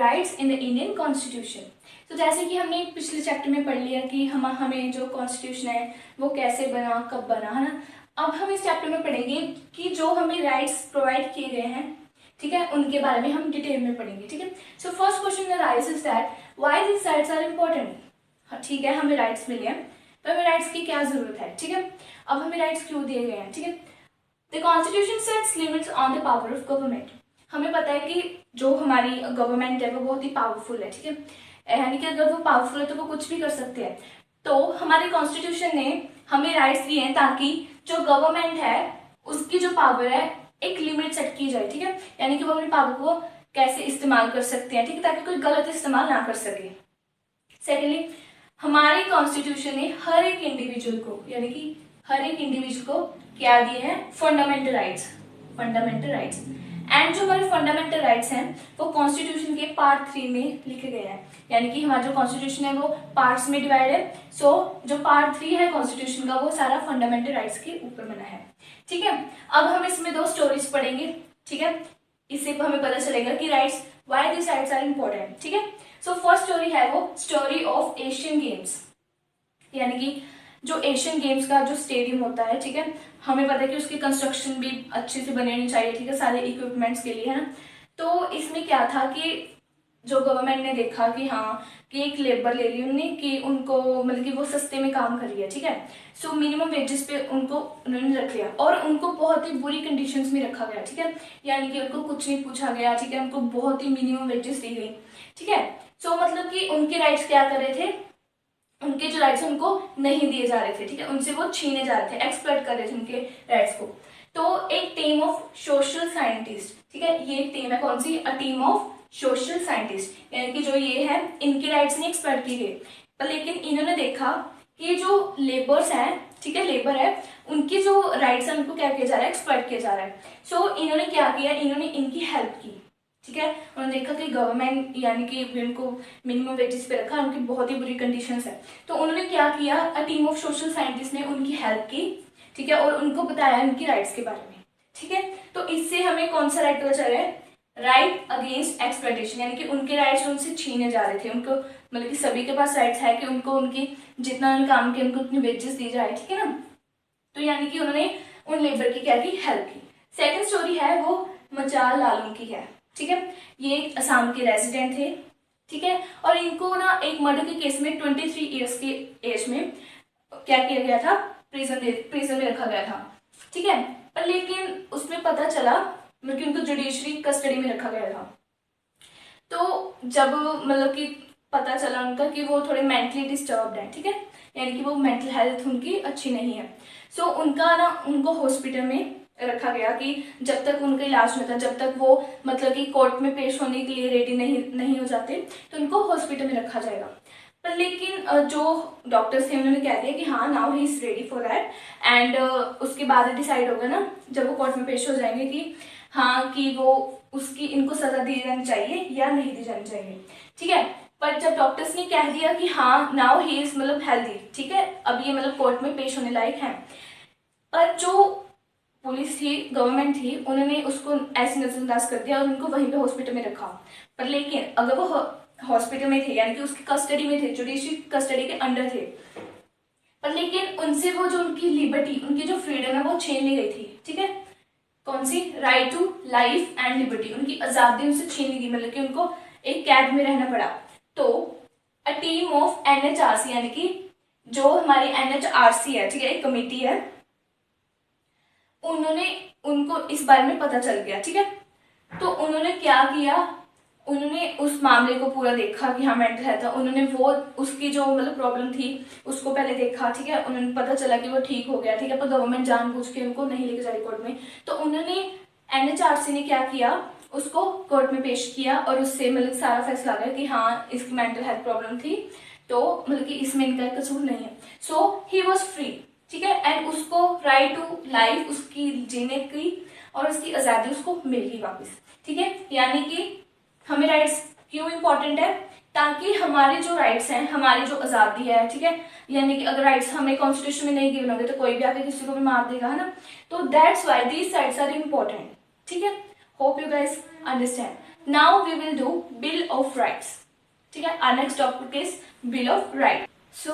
Rights in the Indian constitution. तो जैसे कि हमने पिछले चैप्टर में पढ़ लिया कि हमें जो कॉन्स्टिट्यूशन है वो कैसे बना, कब बना, है ना। अब हम इस चैप्टर में पढ़ेंगे कि जो हमें राइट्स प्रोवाइड किए गए हैं, ठीक है, उनके बारे में हम डिटेल में पढ़ेंगे, ठीक है। So first question arises that why these rights are important. ठीक है, हमें राइट्स मिले हैं तो हमें राइट्स की क्या जरूरत है, ठीक है। अब हमें राइट्स क्यों दिए गए हैं, ठीक है। The constitution sets limits on the power of government. हमें पता है कि जो हमारी गवर्नमेंट है वो बहुत ही पावरफुल है, ठीक है, यानी कि अगर वो पावरफुल है तो वो कुछ भी कर सकते हैं। तो हमारे कॉन्स्टिट्यूशन ने हमें राइट्स दिए हैं ताकि जो गवर्नमेंट है उसकी जो पावर है एक लिमिट सेट की जाए, ठीक है, यानी कि वो अपनी पावर को कैसे इस्तेमाल कर सकते हैं, ठीक है, ताकि कोई गलत इस्तेमाल ना कर सके। सेकेंडली, हमारे कॉन्स्टिट्यूशन ने हर एक इंडिविजुअल को, यानी कि हर एक इंडिविजुअल को क्या दिए हैं, fundamental rights, fundamental rights. And जो हमारे फंडामेंटल राइट्स हैं वो कॉन्स्टिट्यूशन के पार्ट 3 में लिखे गए हैं, यानी कि हमारा जो कॉन्स्टिट्यूशन है वो पार्ट्स में डिवाइड है। सो जो पार्ट 3 है कॉन्स्टिट्यूशन का वो सारा फंडामेंटल राइट्स के ऊपर बना है, ठीक है। अब हम इसमें 2 स्टोरीज पढ़ेंगे, ठीक है, इससे हमें पता चलेगा कि rights, why this rights are important, ठीक है। सो फर्स्ट स्टोरी है वो स्टोरी ऑफ एशियन गेम्स, यानी कि जो एशियन गेम्स का जो स्टेडियम होता है, ठीक है, हमें पता है कि उसकी कंस्ट्रक्शन भी अच्छे से बनी होनी चाहिए, ठीक है, सारे इक्विपमेंट्स के लिए, है ना। तो इसमें क्या था कि जो गवर्नमेंट ने देखा कि हाँ कि एक लेबर ले ली उन्होंने कि उनको मतलब कि वो सस्ते में काम कर रही है, ठीक है। सो मिनिमम वेजेस पे उनको उन्होंने रख लिया और उनको बहुत ही बुरी कंडीशंस में रखा गया, ठीक है, यानी कि उनको कुछ नहीं पूछा गया, ठीक है, उनको बहुत ही मिनिमम वेजेस दी गई, ठीक है। सो मतलब कि उनके राइट्स क्या कर रहे थे, उनके जो राइट्स उनको नहीं दिए जा रहे थे, ठीक है, उनसे वो छीने जा रहे थे, एक्सप्लॉइट कर रहे थे उनके राइट्स को। तो एक टीम ऑफ सोशल साइंटिस्ट, ठीक है, ये एक टीम है, कौन सी, a team of social scientist, यानी कि जो ये है इनके राइट्स नहीं एक्सप्लॉइट किए गए, पर लेकिन इन्होंने देखा कि जो लेबर्स हैं, ठीक है, लेबर है, उनकी जो राइट्स है उनको क्या किया जा रहा है, एक्सप्लॉइट किया जा रहा है। सो इन्होंने क्या किया, इन्होंने इनकी हेल्प की, ठीक है। उन्होंने देखा कि गवर्नमेंट यानी कि उनको मिनिमम वेजेस पे रखा, उनकी बहुत ही बुरी कंडीशंस है, तो उन्होंने क्या किया, अ टीम ऑफ सोशल साइंटिस्ट ने उनकी हेल्प की, ठीक है, और उनको बताया उनकी राइट्स के बारे में, ठीक है। तो इससे हमें कौन सा राइट पता चल रहा है, राइट अगेंस्ट एक्सप्लॉयटेशन, यानी कि उनके राइट्स उनसे छीने जा रहे थे, उनको मतलब कि सभी के पास राइट्स है कि उनको उनकी जितना उन्होंने काम किया उनको उतनी वेजेस दी जाए, ठीक है ना। तो यानी कि उन्होंने उन लेबर की क्या की, हेल्प की। सेकंड स्टोरी है वो मचाल लालू की है, ठीक है, ये असम के रेजिडेंट थे, ठीक है, और इनको ना एक मर्डर के केस में 23 ईयर्स की एज में क्या किया गया था, प्रिजन में रखा गया था, ठीक है, पर लेकिन उसमें पता चला मतलब कि उनको जुडिशरी कस्टडी में रखा गया था। तो जब मतलब कि पता चला उनका कि वो थोड़े मेंटली डिस्टर्ब्ड है, ठीक है, यानी कि वो मेंटल हेल्थ उनकी अच्छी नहीं है। सो उनका ना उनको हॉस्पिटल में रखा गया कि जब तक उनका इलाज नहीं होता, जब तक वो मतलब कि कोर्ट में पेश होने के लिए रेडी नहीं हो जाते तो उनको हॉस्पिटल में रखा जाएगा। पर लेकिन जो डॉक्टर्स थे उन्होंने कह दिया कि हाँ now he is ready for that, and उसके बाद डिसाइड होगा ना जब वो कोर्ट में पेश हो जाएंगे कि हाँ कि वो उसकी इनको सजा दी जानी चाहिए या नहीं दी जानी चाहिए, ठीक है। पर जब डॉक्टर्स ने कह दिया कि हाँ नाउ ही इज मतलब हेल्दी, ठीक है, अब ये मतलब कोर्ट में पेश होने लायक है, पर जो पुलिस थी, गवर्नमेंट थी, उन्होंने उसको ऐसे नजरअंदाज कर दिया और उनको वहीं पे हॉस्पिटल में रखा। पर लेकिन अगर वो हॉस्पिटल में थे यानी कि उसकी कस्टडी में थे, जुडिशरी कस्टडी के अंडर थे, पर लेकिन उनसे वो जो उनकी लिबर्टी, उनकी जो फ्रीडम है वो छीन ली गई थी, ठीक है, कौन सी, right to life and liberty, उनकी आजादी उनसे छीन ली गई, मतलब कि उनको एक कैद में रहना पड़ा। तो अ टीम ऑफ NHRC, यानी कि जो हमारी NHRC है, ठीक है, एक कमेटी है, उन्होंने उनको इस बारे में पता चल गया, ठीक है, तो उन्होंने क्या किया, उन्होंने उस मामले को पूरा देखा कि हाँ मेंटल हेल्थ था, उन्होंने वो उसकी जो मतलब प्रॉब्लम थी उसको पहले देखा, ठीक है, उन्होंने पता चला कि वो ठीक हो गया, ठीक है, पर गवर्नमेंट जानबूझ के उनको नहीं लेके जा रही कोर्ट में, तो उन्होंने NHRC ने क्या किया, उसको कोर्ट में पेश किया और उससे मतलब सारा फैसला आ गया कि हाँ इसकी मेंटल हेल्थ प्रॉब्लम थी, तो मतलब कि इसमें इनका कसूर नहीं है। सो ही वॉज फ्री, ठीक है, एंड उसको राइट टू लाइफ, उसकी जीने की और उसकी आजादी उसको मिल गई वापस, ठीक है। यानी कि हमें राइट्स क्यों इंपॉर्टेंट है, ताकि हमारे जो राइट्स हैं, हमारी जो आजादी है, ठीक है, यानी कि अगर राइट्स हमें कॉन्स्टिट्यूशन में नहीं गिवन होंगे तो कोई भी आके किसी को भी मार देगा, है ना। तो that's why these rights are important, ठीक है। Hope you guys understand. Now we will do bill of rights. ठीक है, our next topic is bill of right. So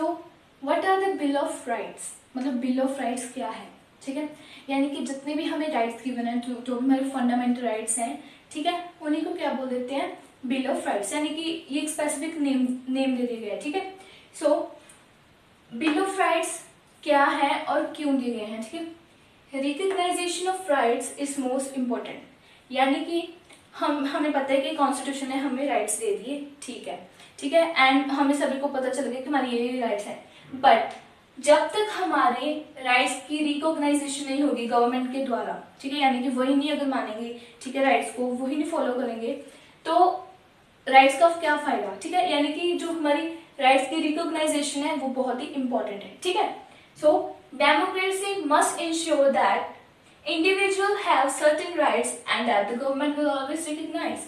what are the bill of rights, मतलब bill of rights क्या है। ठीक है, यानी कि जितने भी हमें राइट्स गिवन है, जो भी हमारे फंडामेंटल राइट्स हैं, ठीक है, उन्हीं को क्या बोल देते हैं, बिल ऑफ राइट्स, यानी कि ये एक स्पेसिफिक नेम दे दिया गया है। ठीक है, सो बिल ऑफ राइट्स क्या है और क्यों दिए गए हैं। ठीक है, recognisation of rights is most important, यानी कि हमें पता है कि कॉन्स्टिट्यूशन ने हमें राइट्स दे दिए, ठीक है, ठीक है, एंड हमें सभी को पता चल गया कि हमारी ये राइट्स हैं, बट जब तक हमारे राइट्स की रिकॉग्नाइजेशन नहीं होगी गवर्नमेंट के द्वारा, ठीक है, यानी कि वही नहीं अगर मानेंगे, ठीक है, राइट्स को वही नहीं फॉलो करेंगे, तो राइट्स का क्या फायदा। ठीक है, यानी कि जो हमारी राइट्स की रिकॉग्नाइजेशन है वो बहुत ही इंपॉर्टेंट है। ठीक है, so democracy must ensure that individual have certain rights and that the government will always recognise.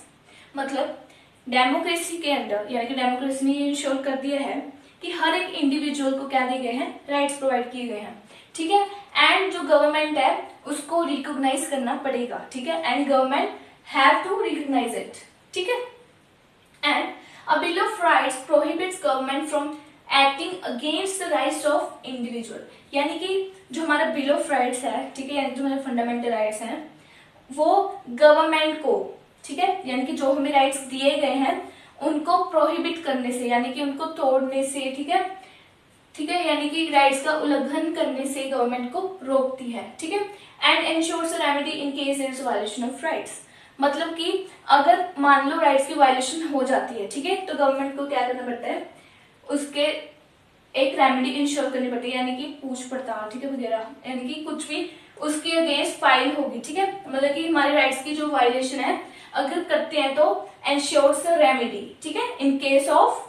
मतलब डेमोक्रेसी के अंदर, यानी कि डेमोक्रेसी ने ये इंश्योर कर दिया है कि हर एक इंडिविजुअल को क्या दिए गए हैं, राइट्स प्रोवाइड किए गए हैं। ठीक है, एंड जो गवर्नमेंट है उसको रिकॉग्नाइज करना पड़ेगा। ठीक है, and government have to recognise it. ठीक है, and a bill of rights prohibits government from acting against the rights of individual, यानी कि जो हमारा बिल ऑफ राइट्स है, ठीक है, यानी जो हमारे फंडामेंटल राइट्स हैं, वो गवर्नमेंट को, ठीक है, यानी कि जो हमें राइट्स दिए गए हैं उनको प्रोहिबिट करने से, यानी कि उनको तोड़ने से, ठीक है, ठीक है, यानी कि राइट्स का उल्लंघन करने से गवर्नमेंट को रोकती है। ठीक है, and ensures a remedy in case there is violation of rights, मतलब कि अगर मान लो राइट्स की वायलेशन हो जाती है, ठीक है, तो गवर्नमेंट को क्या करना पड़ता है, उसके एक रेमेडी इंश्योर करनी पड़ती है, यानी कि पूछ पड़ताल, ठीक है, वगैरह, यानी कि कुछ भी उसके अगेंस्ट फाइल होगी। ठीक है, मतलब कि हमारे राइट्स की जो वायलेशन है अगर करते हैं तो एंश्योर्स अ रेमेडी, ठीक है, in case of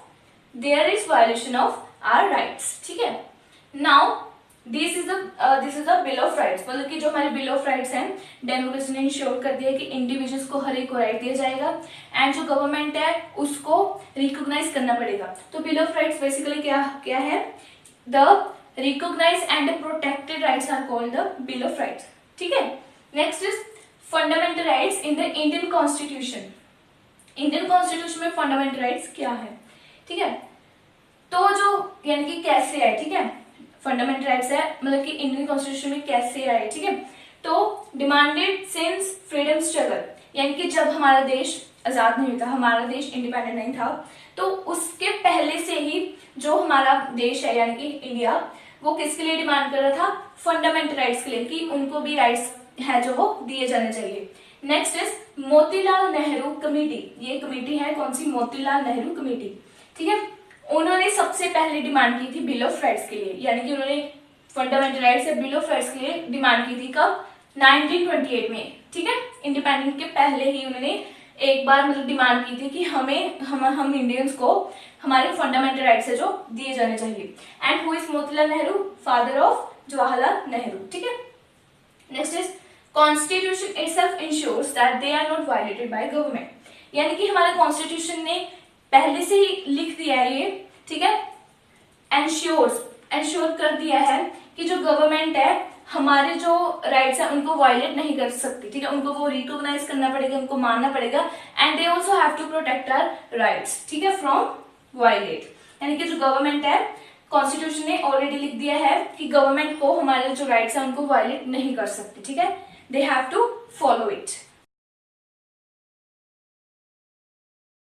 there is violation of our rights. ठीक है, now this is the bill of rights, मतलब कि जो हमारे बिल ऑफ राइट्स हैं डेमोक्रेसी ने इंश्योर कर दिया कि इंडिविजुअल्स को हर एक को राइट दिया जाएगा एंड जो गवर्नमेंट है उसको रिकॉग्नाइज करना पड़ेगा। तो बिल ऑफ राइट्स बेसिकली क्या है, the recognise and protected rights are called the bill of rights. ठीक है, next is fundamental rights in the Indian constitution. Indian constitution में फंडामेंटल राइट्स क्या है। ठीक है, तो जो यानी कि कैसे है, ठीक है, फंडामेंटल राइट्स है, मतलब कि इंडियन कॉन्स्टिट्यूशन में कैसे आए। ठीक है, तो डिमांडेड सिंस फ्रीडम स्ट्रगल, यानी कि जब हमारा देश आजाद नहीं था, हमारा देश इंडिपेंडेंट नहीं था, तो उसके पहले से ही जो हमारा देश है यानी कि इंडिया, वो किसके लिए डिमांड कर रहा था, फंडामेंटल राइट्स के लिए, कि उनको भी राइट्स है जो वो दिए जाने चाहिए। Next is Motilal Nehru committee, ये कमेटी है कौन सी, मोतीलाल नेहरू कमेटी। ठीक है, उन्होंने सबसे पहले डिमांड की थी बिल ऑफ राइट्स के लिए, यानी कि उन्होंने फंडामेंटल राइट्स या बिल ऑफ राइट्स के लिए डिमांड की थी कब, 1928 में। ठीक है, इंडिपेंडेंस के पहले ही उन्होंने एक बार मतलब डिमांड की थी कि हम इंडियंस को हमारे फंडामेंटल राइट्स है जो दिए जाने चाहिए। And who is Motilal Nehru, father of Jawaharlal Nehru. ठीक है, next is constitution itself ensures that they are not violated by government, यानी कि हमारे कॉन्स्टिट्यूशन ने पहले से ही लिख दिया है ये, ठीक है, एंश्योर कर दिया है कि जो गवर्नमेंट है हमारे जो राइट्स है उनको वायलेट नहीं कर सकती। ठीक है, उनको वो रिकॉग्नाइज करना पड़ेगा, उनको मानना पड़ेगा, and they also have to protect our rights, ठीक है, फ्रॉम वायलेट, यानी कि जो गवर्नमेंट है कॉन्स्टिट्यूशन ने ऑलरेडी लिख दिया है कि गवर्नमेंट को हमारे जो राइट्स है उनको वायलेट नहीं कर सकती। ठीक है, they have to follow it.